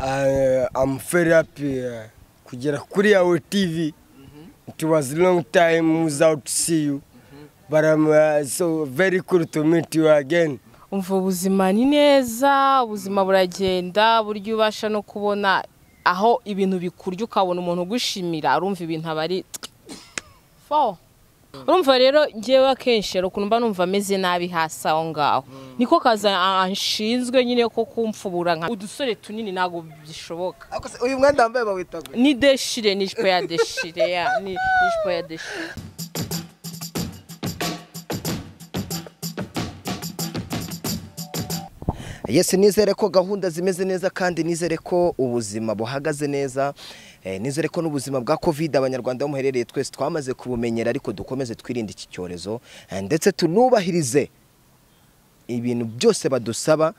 I'm very happy kugera kuri yawe TV. It was a long time without to see you, but I'm so very cool to meet you again. Umva ubuzima ni neza, ubuzima buragenda, buryo ubasha no kubona aho ibintu bikurya ukabona umuntu ugushimira, urumva ibintu abari fo. Urumva rero ngewe akenshi ukuntu mba numva ameze nabi hasi aho ngaho niko kaza anshinzwe nyine ko kumfubura nka udusore tunini nago bishoboka. Uyu mwenda wambaye bawitaga Ni deshire, ni jipo ya deshire ya ni jipo ya deshire. Yes, nizere ko gahunda zimeze neza kandi nizere ko ubuzima buhagaze neza. Nizere ko n'ubuzima bwa COVID abanyarwanda bamuherereye twese twamaze kubumenyera, ariko dukomeze twirinde iki cyorezo ndetse tunubahirize ibintu byose badusaba.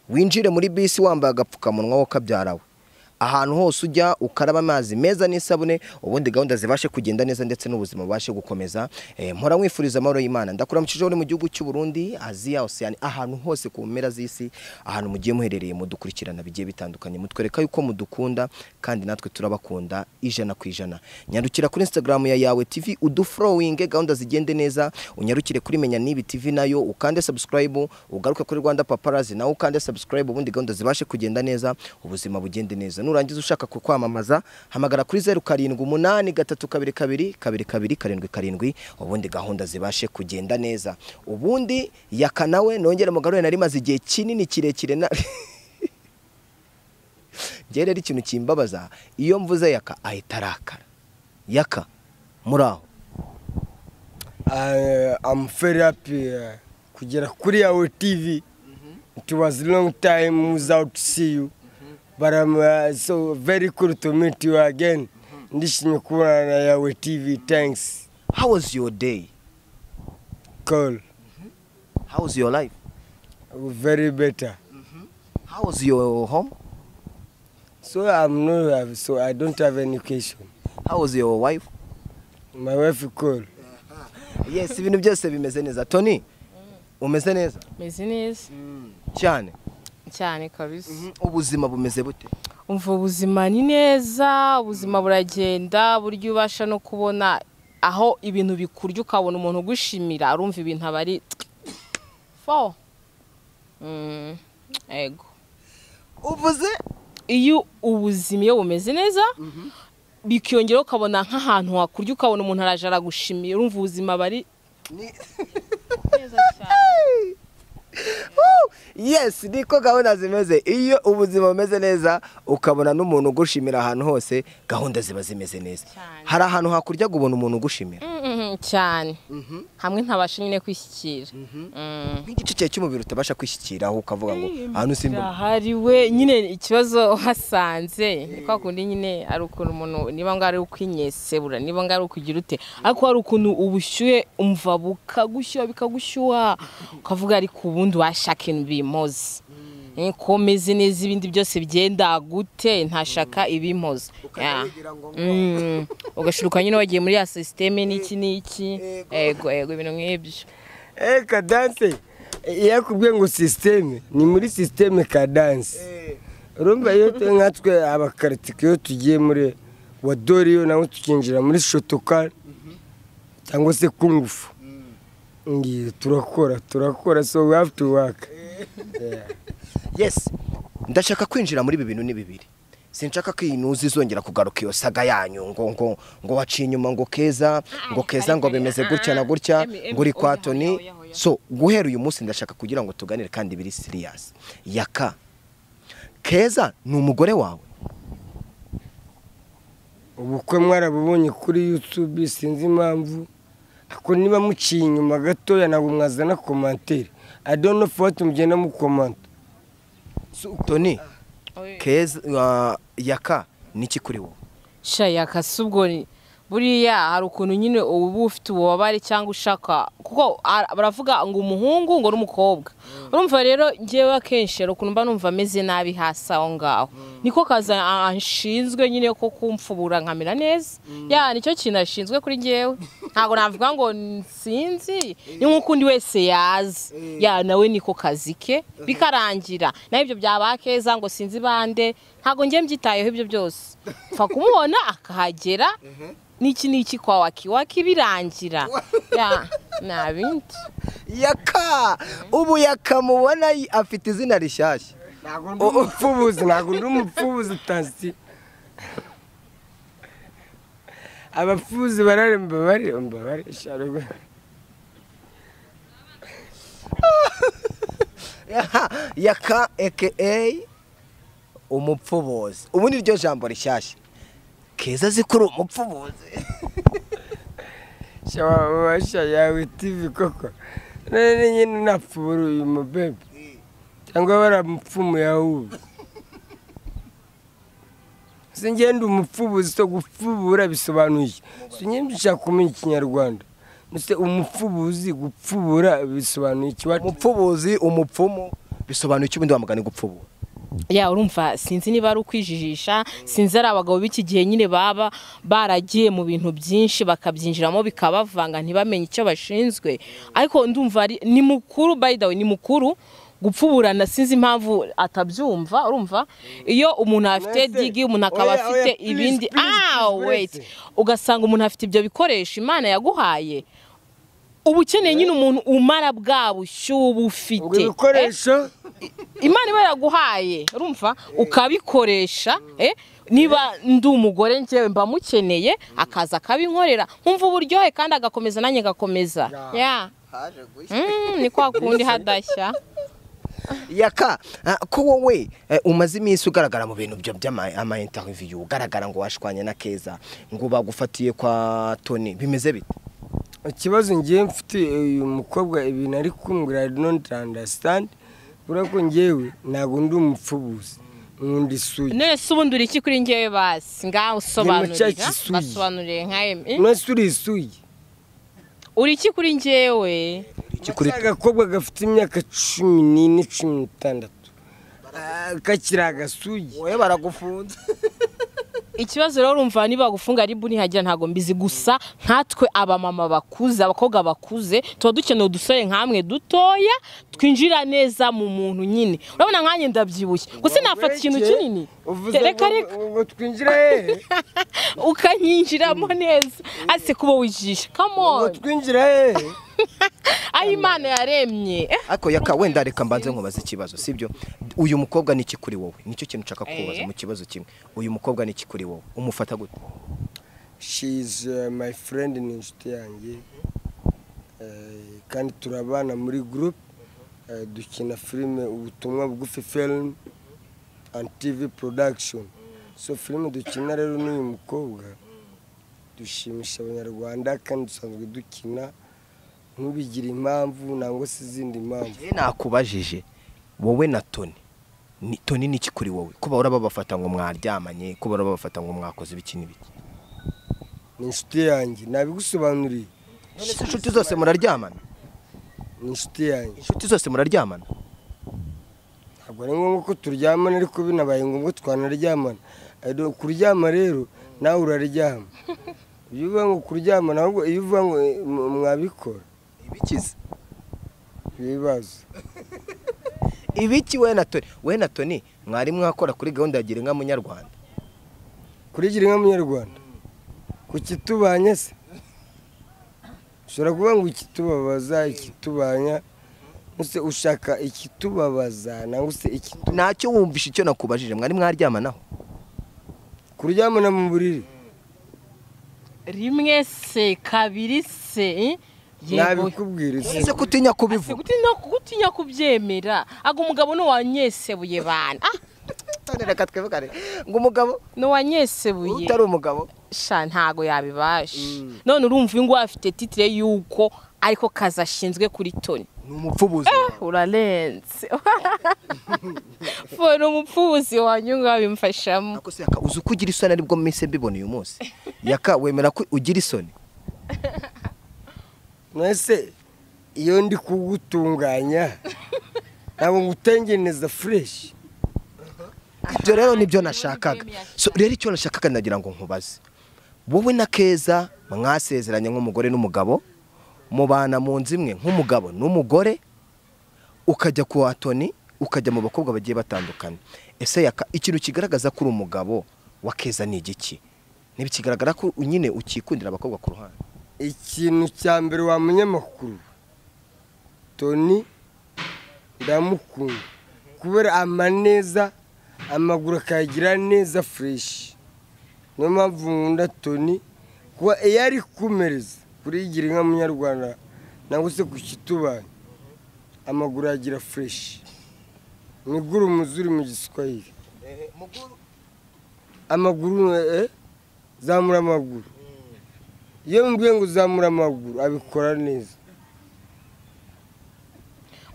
Winjire muri bisi wambaye agapfukamunwa wo kabyarawe, ahantu hose ujya ukaraba amazi meza n'isabune, ubundi gahunda zibashe kugenda neza ndetse n'ubuzima bubashe gukomeza. Mpora mwifuriza amahoro y'Imana. Ndakuramukije uri mu gihugu cy'u Burundi, Aziya, Oceania, ahantu hose ku mpera z'isi, ahantu mugiye muherereye mudukurikirana bigiye bitandukanye, mutwereka yuko mudukunda kandi natwe turabakunda ijana ku ijana. Nyarukira kuri Instagram ya Yawe TV udufollowing, gahunda zigende neza. Unyarukire kuri Menya Nibi TV nayo ukande subscribe, ugaruke kuri Rwanda Paparazzi nawe ukande subscribe, ubundi gahunda zibashe kugenda neza, ubuzima bugende neza. Nurangiza ushaka kwamamaza hamagara kuri 0788222277, ubundi gahunda zibashe kugenda neza. Ubundi Yaka nawe nongere mugaruye nari maze igihe kinini kirekire na Gerera ikintu kimbabaza iyo mvuze Yaka ahita arakara. Yaka muraho? I'm very happy kugera kuri yawe TV. It was a long time without to see you, but I'm so very cool to meet you again. Ndishimye kubona na yawe TV. Thanks. How was your day? Cool. How was your life? Very better. How was your home? So I'm no, so I don't have any question. How was your wife? My wife cool. Yes, ibintu byose bimeze neza. Tony, umeze neza? Meze neza Cyane cyane kabisa. Ubuzima bumeze bute? Umva ubuzima ni neza, ubuzima buragenda, buryo ubasha no kubona aho ibintu bikurya ukabona umuntu ugushimira, urumva ibintu abari fo. Ego. Uvuze Iyo ubuzima iyo bumeze neza bikiyongera ukabona nk'ahantu hakurya ukabona umuntu araje aragushimira, urumva ubuzima bari neza cyane. Yes, niko gahunda zimeze. Iyo ubuzima bumeze neza ukabona n'umuntu ugushimira ahantu hose, gahunda ziba zimeze neza. Hari ahantu hakurya gubona umuntu ugushimira cyane, hamwe ntabasha nyine kwishyikira. Nk'igice cye cy'umubiri utabasha kwishyikira ukavuga ngo ahantu simba hari we nyine ikibazo hasanze kwa kundi nyine ari ukuntu umuntu niba ngo ari ukwinyesebura, niba ngo ari ukugira ute, ariko hari ukuntu ubushyuhe umva bukagushyuha bikagushyuha ukavuga ari ku bundi washaka ibintu bimoze. Komeze neza ibindi byose bigenda gute ntashaka ibimoze. Ugashiruka nyine wagiye muri ya systeme n'iki. Ego ibintu nk'ibyo. Kadance yakubwiye ngo systeme ni muri systeme Kadance. Urumva iyo nkatwe abakaritike yo tugiye muri Wadoriyo nawe tukinjira muri Shotokan cyangwa se kungufu. Turakora, so we have to work. Yes, ndashaka kwinjira muri bintu ni bibiri. Sinshaka ko inuzi zongera kugaruka iyo saga yanyu ngo waciye inyuma ngo Keza ngo bimeze gutya na gutya ngo uri kwa Tony. So guhera uyu munsi ndashaka kugira ngo tuganire kandi biri serious. Yaka, Keza ni umugore wawe? Ubukwe mwarabubonye kuri YouTube, sinzi impamvu. Ako niba muciye inyuma gatoya ntabwo mwazana commentaire. I don't know what mugenda mu comment. Tony, Keza, Yaka niki kuri wowe? Sha Yaka subwo buriya hari ukuntu nyine ubu ufite ububabare cyangwa ushaka, kuko baravuga ngo umuhungu ngo n'umukobwa. Urumva rero ngewe akenshi ukuntu mba numva ameze nabi hasi aho ngaho niko kaza anshinzwe nyine ko kumfubura nkamera neza. Nicyo kintu ashinzwe kuri ngewe. ntabwo navuga ngo sinzi ni nk'uko undi wese yazi ya nawe niko kazi ke bikarangira naho ibyo byaba keza ngo sinzi bande ntabwo njye mbyitayeho ibyo byose mfa kumubona akahagera n'iki kwa waki birangira ya nabindi Yaka ubu yakamubona afite izina rishyashya ntabwo ndi umupfubuzi tansi abapfuzi bararemba bari sharwe Yaka aka umupfubuzi ubu ni ryo jambo rishyashya keza zikuru umupfubuzi shawabasha yawe TV koko none nyine napfubura uyu mubebe cyangwa baramupfumu yahubu singenda umupfubuzi so gupfubura bisobanuye sinyimbi nshaka kumenya ikinyarwanda nuse umupfubuzi gupfubura bisobanuye iki umupfubuzi umupfumu bisobanuye iki ubundi wamagana gupfubura ya urumva sinzi niba ari ukwijijisha sinzi ari abagabo b'iki gihe nyine baba baragiye mu bintu byinshi bakabyinjiramo bikabavanga ntibamenye icyo bashinzwe ariko ndumva ni mukuru by the way ni mukuru gupfuburana sinzi impamvu atabyumva urumva iyo umuntu afite digi umuntu akaba afite ibindi wait ugasanga umuntu afite ibyo bikoresho Imana yaguhaye ubukeneye nyine umuntu umara bwa bushyubu ufite ibikoresho Imana iba yaguhaye urumva ukabikoresha niba ndi umugore njyewe mba mukeneye akaza akabinkorera nkumva uburyohe kandi agakomeza nanjye gakomeza ya ni kwa kundi hadashya Yaka ko wowe umaze iminsi ugaragara mu bintu byo by'ama interview ugaragara ngo washwanye na Keza ngo bagufatiye kwa Tony bimeze bite ikibazo ngiye mfite uyu mukobwa ibintu ari kumbwira I don't understand burako ngewe ntago ndi umupfubuzi undi suye nese ubundi uri iki kuri ngewe basi ngaho usobanurira basobanuriye nkaye nese uri suye uri iki kuri ngewe agakobwa gafite imyaka 14 16 kakiri agasuye wowe baragufunze ikibazo rero urumva niba gufunga ari buni hagira ntago mbizi gusa nkatwe abamama bakuze abakobwa bakuze tuba dukeneye udusore nkamwe dutoya twinjira neza mu muntu nyine urabona nkanye ndabyibushye gusa nafata ikintu kinini reka ngo twinjira he ukanyinjiramo neza ase kuba wijisha come on ngo twinjira he ayi Imana yaremye ako Yaka wenda reka mbanze nkubaza ikibazo sibyo uyu mukobwa niki kuri wowe nicyo kintu nshaka kubaza mu kibazo kimwe uyu mukobwa niki kuri wowe umufata gute she is my friend ni inshuti yanjye kandi turabana muri group dukina filime ubutumwa bugufi film and TV production so filime dukina rero n'uyu mukobwa dushimisha abanyarwanda kandi dusanzwe dukina ntubigira impamvu nangwa se izindi mpamvu nakubajije wowe na Tony niki kuri wowe kuba urabafata ngo mwaryamanye kuba urabafata ngo mwakoze ibiki n'ibiki ni inshuti yanjye nabigusobanuriye inshuti zose muraryamana ni inshuti yanjye inshuti zose muraryamana ntabwo ari ngombwa ko turyamana ariko binabaye ngombwa twanaryamana kuryama rero nawe uraryama iyo uvuga ngo kuryamana ahubwo iyo uvuga ngo mwabikora ibikize ibibazo ibiki we na Tony mwari mwakora kuri gahunda ya Girinka Munyarwanda kuri Girinka Munyarwanda kukitubanye se ushobora kuvuga ngo ikitubabaza ikitubanya use ushaka ikitubabaza nangwa se ntacyo wumvisha icyo nakubajije mwari mwaryamanaho kuryamana mu buriri rimwe se kabiri se nabikubwira ese kutinya kubivuga gutinya kubyemera ago umugabo no wanyesebuye bana reka twebukane ngo umugabo no wanyesebuye utari umugabo sha ntago yabibasha none urumva uyu ngo afite titre yuko ariko kazashinzwe kuri Tony umupfubuzi uralenze fone umupfubuzi wanyunga bimfashamo ako se Yaka uzi kugira isoni aribwo mise mbibona uyu munsi Yaka wemera ko ugira isoni nese iyo ndi kugutunganya ntabwo ngutengeneza fresh ibyo rero nibyo nashakaga so rero icyo nashakaga nagira ngo nkubaze wowe na Keza mwasezeranye nk'umugore n'umugabo, mubana mu nzu imwe nk'umugabo n'umugore, ukajya ku Tony, ukajya mu bakobwa bagiye batandukanye. Ese Yaka, ikintu kigaragaza ko uri umugabo wa Keza ni igiki? Ntibikigaragara ko nyine ukikundira abakobwa ku ruhande? Ikintu cya mbere wa munyamakuru, Tony ndamukunda kubera amaneza, amaguru akayagira neza fresh. Niyo mpamvu nkunda Tony, kuba iyo ari kumereza kurigira inka munyarwanda nangwa se ku kitubanye, amaguru yagira fresh. Miguru muzuri mu Giswahili. Amaguru zamura amaguru. Iyo mbwiye ngo zamura amaguru abikora neza.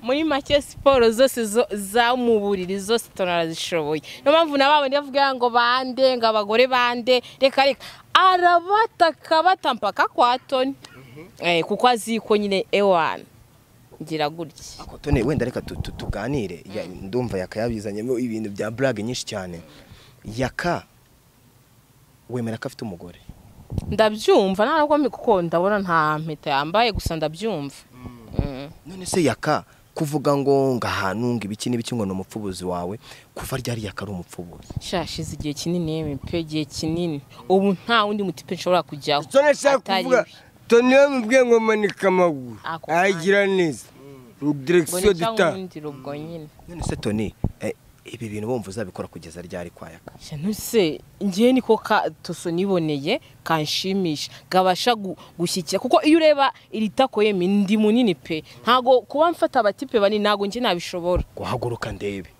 Muri make siporo zose za mu buriri zose tunarazishoboye. Niyo mpamvu nababo ndavuga ngo bande, ngo abagore bande, reka arabataka batampaka kwa Tony. Kuko azi ko nyine ewana ngira gutya. Ako Tony, wenda reka tuganire. Ndumva Yaka yabizanyemo ibintu bya blague nyinshi cyane. Yaka, wemera ko afite umugore? Ndabyumva ntabwo kuko ndabona nta mpeta yambaye, gusa ndabyumva. None se Yaka, kuvuga ngo ngahantu ngo ibiki n'ibiki ngo n'umupfubuzi wawe, kuva ryari Yaka ari umupfubuzi? Shashize igihe kinini pe, igihe kinini. Ubu nta wundi mutipe nshobora kujyaho. Icyo nashaka kuvuga, Tony yamubwiye ngo manika amaguru ayigira neza. Direction d'État. None se Tony, ibi bintu bumva uzabikora kugeza ryari kwa Yaka? Nuse ngiye niko Toso niboneye kanshimisha, gabasha gushyikira, kuko iyo ureba iritakoye ndi munini pe, ntago kuba mfata abatipe bani, ntago nje nabishobora. Guhaguruka ndebe,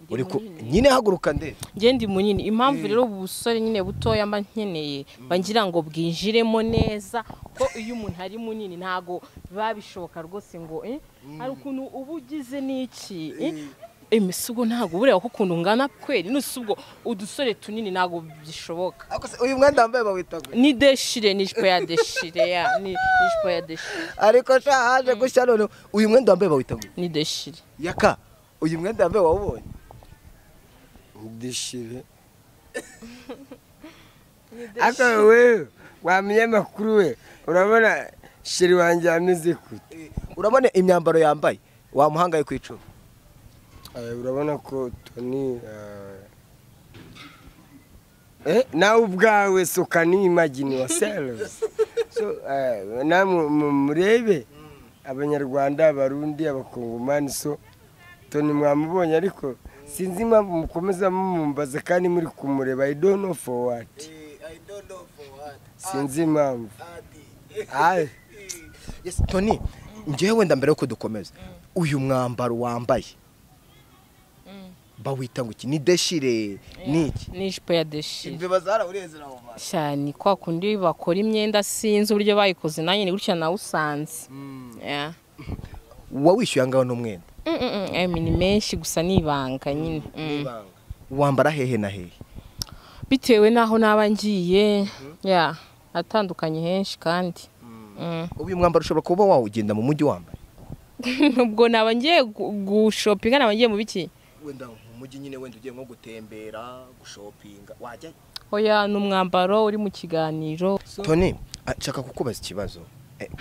uri nyine haguruka ndebe. Nge ndi munini, impamvu rero ubusore nyine butoya mba nkeneye bangira ngo bwinjiremo neza, ko iyo umuntu ari munini ntago babishoboka rwose ngo hari ukuntu ubugize n'iki emisugo ntago bureba ko ukuntu ngana kweri, nusubwo udusore tunini ntago bishoboka. Uyu mwenda wambaye bawita ni deshire, ni jipo ya deshire ya ni jipo ya deshire. Ariko sha haje gushya none uyu mwenda wambaye bawita ni deshire. Yaka, uyu mwenda wambaye wawubonye? Deshire. Aka wewe wa munyamakuru we, urabona shiri wanjye ameze gute? Urabona imyambaro yambaye wamuhangaye kwicuma? Urabona ko Tony nawe ubwawe so can you imagine yourselves? So murebe abanyarwanda, abarundi, abakongomani, so Tony mwamubonye, ariko sinzi impamvu mukomeza mumumbaza kandi muri kumureba. I don't know for what. Sinzi impamvu. Yes Tony, ngewe wenda mbere yuko dukomeza, uyu mwambaro wambaye bawita ngo iki? Ni deshire niki? Ni jipo ya deshire. Imbeba zarawurezera mu maso cyane, kwa kundi bakora imyenda, sinzi uburyo bayikoze, nanjye ni gutya nawe usanze. Wawishyuye ngaho n'umwenda? Ni menshi gusa nibanga nyine. Wambara hehe na hehe? Bitewe naho naba ngiye, atandukanye henshi kandi. Uyu mwambaro ushobora kuba wawugenda mu mujyi wambaye? Ubwo naba ngiye gushopinga, naba ngiye mu biki? Wenda mu mujyi nyine, wenda ugiye nko gutembera, gushopinga, wajya? Oya, n'umwambaro uri mu kiganiro. Tony, nshaka kukubaza ikibazo.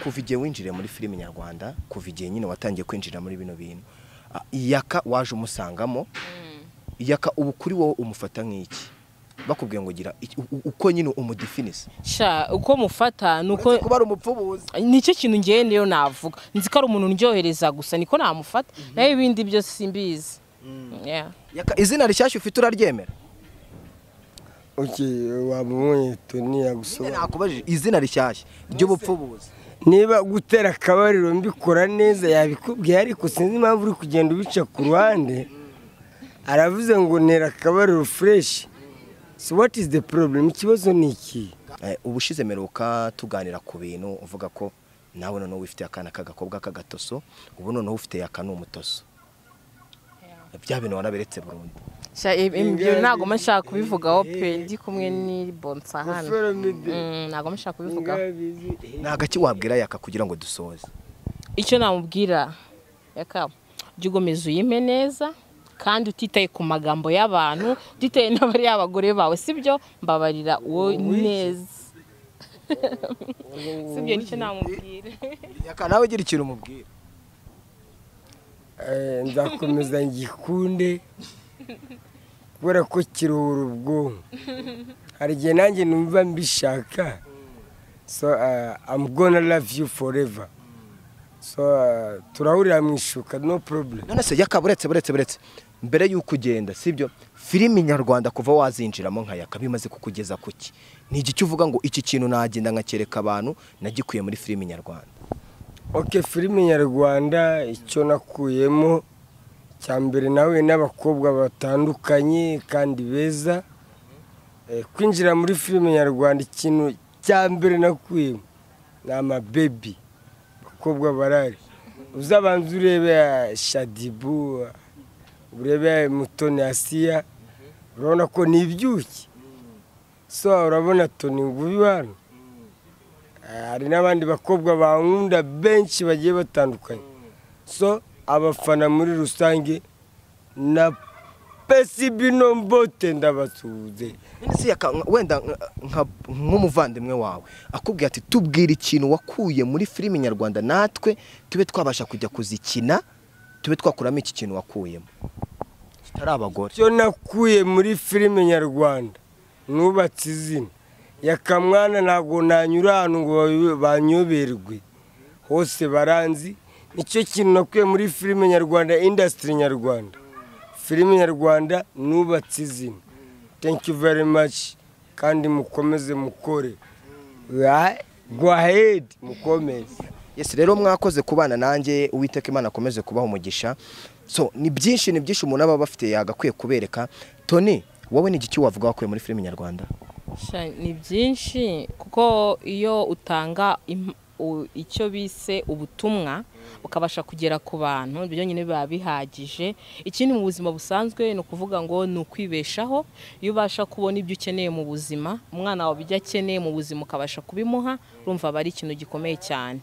Kuva igihe winjiriye muri filime nyarwanda, kuva igihe nyine watangiye kwinjira muri bino bintu, Yaka waje umusangamo, Yaka ubu kuri wowe umufata nk'iki? Bakubwiye ngo gira uko nyine umudefinise? Uko mufata nuko kuba ari umupfubuzi. Nicyo kintu ngiye niyo navuga, nzi ko ari umuntu ndyohereza gusa, niko namufata, nayo ibindi byo simbizi. Yaka, izina rishyashya ufite uraryemera? Wamubonye Tony yagusoma? Nakubajije izina rishyashya ry'ubupfubuzi. Niba gutera akabariro mbikora neza yabikubwiye, ariko sinzi impamvu uri kugenda ubica ku ruhande. Aravuze ngo nera akabariro fresh. So what is the problem? Ikibazo ni iki? Ubushize meruka tuganira ku bintu uvuga ko nawe none wifite akana kagakobwa kagatoso, ubu none ufite Yaka n'umutoso. Bya bintu wanaberetse burundu. Ibyo ntago mashaka kubivugaho pe, ndi kumwe ni bonsa hano. Ntago mashaka kubivugaho. Nagaki wabwira Yaka kugira ngo dusoze? Icyo namubwira Yaka, jugomeza uyime neza kandi utitaye ku magambo y'abantu, utitaye n'abari abagore bawe, sibyo? Mbabarira uwo neza. sibyo nicyo namubwira. Yaka nawe gira ikintu umubwira. Nzakomeza ngikunde kubera ko kiruhura ubwonko. Hari igihe nanjye numva mbishaka, so I'm gonna love you forever. So turahurira mu ishuka, no problem. None se Yaka buretse mbere y'uko ugenda sibyo, filimi nyarwanda kuva wazinjiramo nka Yaka bimaze kukugeza kuki? Ni iki uvuga ngo iki kintu nagenda nkakereka abantu nagikuye muri filimi nyarwanda? Okay, filimi nyarwanda icyo nakuyemo cyambere nawe n'abakobwa batandukanye kandi beza. Kwinjira muri filimi nyarwanda ikintu cyambere nakuyemo nama baby, bakobwa barari. Uzabanza urebe Shadibu, urebe Mutoni Asiya, urabona ko ni ibyuki. So urabona Toni Nguyu hano. Hari n'abandi bakobwa bankunda benshi bagiye batandukanye. So abafana muri rusange na pesibino mbote ndabasuhuze. None se Yaka wenda nk'umuvandimwe wawe akubwiye ati tubwira ikintu wakuye muri filimi nyarwanda natwe tube twabasha kujya kuzikina, tube twakuramo iki kintu wakuyemo kitari abagore? Cyo nakuye muri filimi nyarwanda nubatse izina Yaka mwana, ntago nanyura ahantu ngo banyoberwe, hose baranzi. Nicyo kintu nakuye muri filimi nyarwanda, industry nyarwanda, filimi nyarwanda nubatse izina. Thank you very much, kandi mukomeze mukore. Go ahead, mukomeze. Yes, rero mwakoze kubana nanjye, Uwiteka Imana akomeze kubaho umugisha. So ni byinshi umuntu aba bafite yagakwiye kubereka. Tony, wowe ni iki wavuga wakuye muri filimi nyarwanda? Ni byinshi kuko iyo utanga icyo bise ubutumwa ukabasha kugera ku bantu, ibyo nyine biba bihagije. Ikindi mu buzima busanzwe ni ukuvuga ngo ni ukwibeshaho. Iyo ubasha kubona ibyo ukeneye mu buzima, umwana wawe ibyo akeneye mu buzima ukabasha kubimuha, urumva aba ari ikintu gikomeye cyane.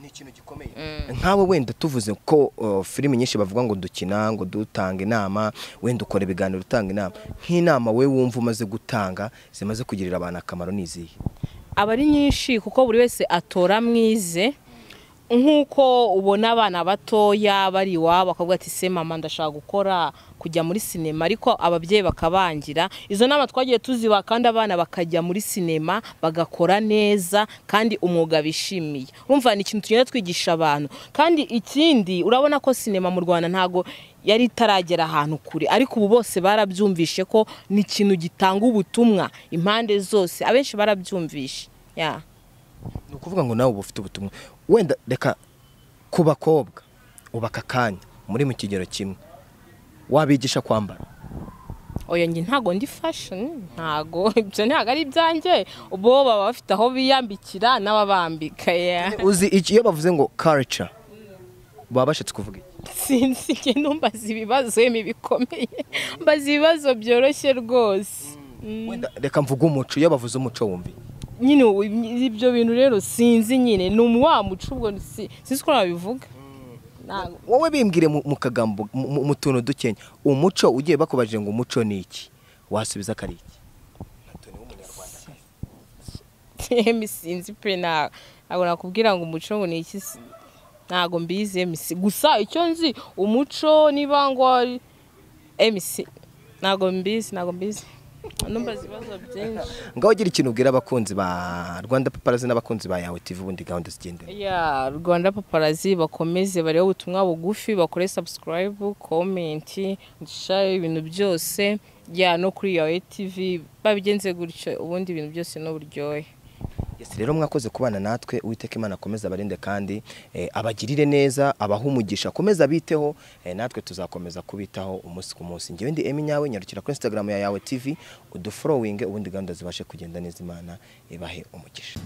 Ni ikintu gikomeye. Nkawe wenda tuvuze ko filimi nyinshi bavuga ngo dukina, ngo dutanga inama, wenda ukora ibiganiro utanga inama. Nk'inama we wumva umaze gutanga zimaze kugirira abantu akamaro nizihe? Aba ari nyinshi kuko buri wese atora mwize. Nk'uko ubona abana batoya bari iwabo bakavuga ati se mama ndashaka gukora kujya muri sinema, ariko ababyeyi bakabangira. Izo nama twagiye tuziba kandi abana bakajya muri sinema bagakora neza kandi umwuga bishimiye. Urumva ni ikintu tugenda twigisha abantu. Kandi ikindi urabona ko sinema mu Rwanda ntago yari itaragera ahantu kure, ariko ubu bose barabyumvishe ko ni ikintu gitanga ubutumwa impande zose, abenshi barabyumvishe. Ni ukuvuga ngo nawe ufite ubutumwa. Wenda reka ku bakobwa ubaka kanya muri mu kigero kimwe wabigisha kwambara? Oya njye ntago ndi fashion, ntago ibyo ntago ari byanjye. Ubo baba bafite aho biyambikira n'ababambika. Uzi iyo bavuze ngo culture baba bashatse kuvuga iki? Sinzi, njye numbaza ibibazo bikomeye, mbaza ibibazo byoroshye rwose. Wenda reka mvuga umuco. Iyo bavuze umuco wumva nyine ibyo bintu rero sinzi, nyine ni wa muco ubwo sinzi ko nabivuga. Wowe bimbwire mu kagambo mu tuntu dukenya umuco, ugiye bakubajije ngo umuco ni iki wasubiza kari iki? Sinzi pe, ntabwo nakubwira ngo umuco ngo ni iki, ntago mbizi. Gusa icyo nzi umuco niba ngo ari ntago mbizi. Numbaza ibibazo byinshi. Ngaho gira ikintu ubwira abakunzi ba Rwanda Paparazzi n'abakunzi ba Yawe TV ubundi gahunda zigendera. Rwanda Paparazzi bakomeze barebe ubutumwa bugufi, bakore subscribe, comment, share ibintu byose. No kuri Yawe TV babigenze gutyo, ubundi ibintu byose no buryohe. Yes, rero mwakoze kubana natwe. Uwiteka Imana akomeza abarinde kandi abagirire neza, abahumugisha, akomeza biteho, natwe tuzakomeza kubitaho umunsi ku munsi. Ngewe ndi Emi Nyawe, nyarukira kuri Instagram ya Yawe TV, udufollowing ubundi gahunda zibashe kugenda neza. Imana ibahe umugisha.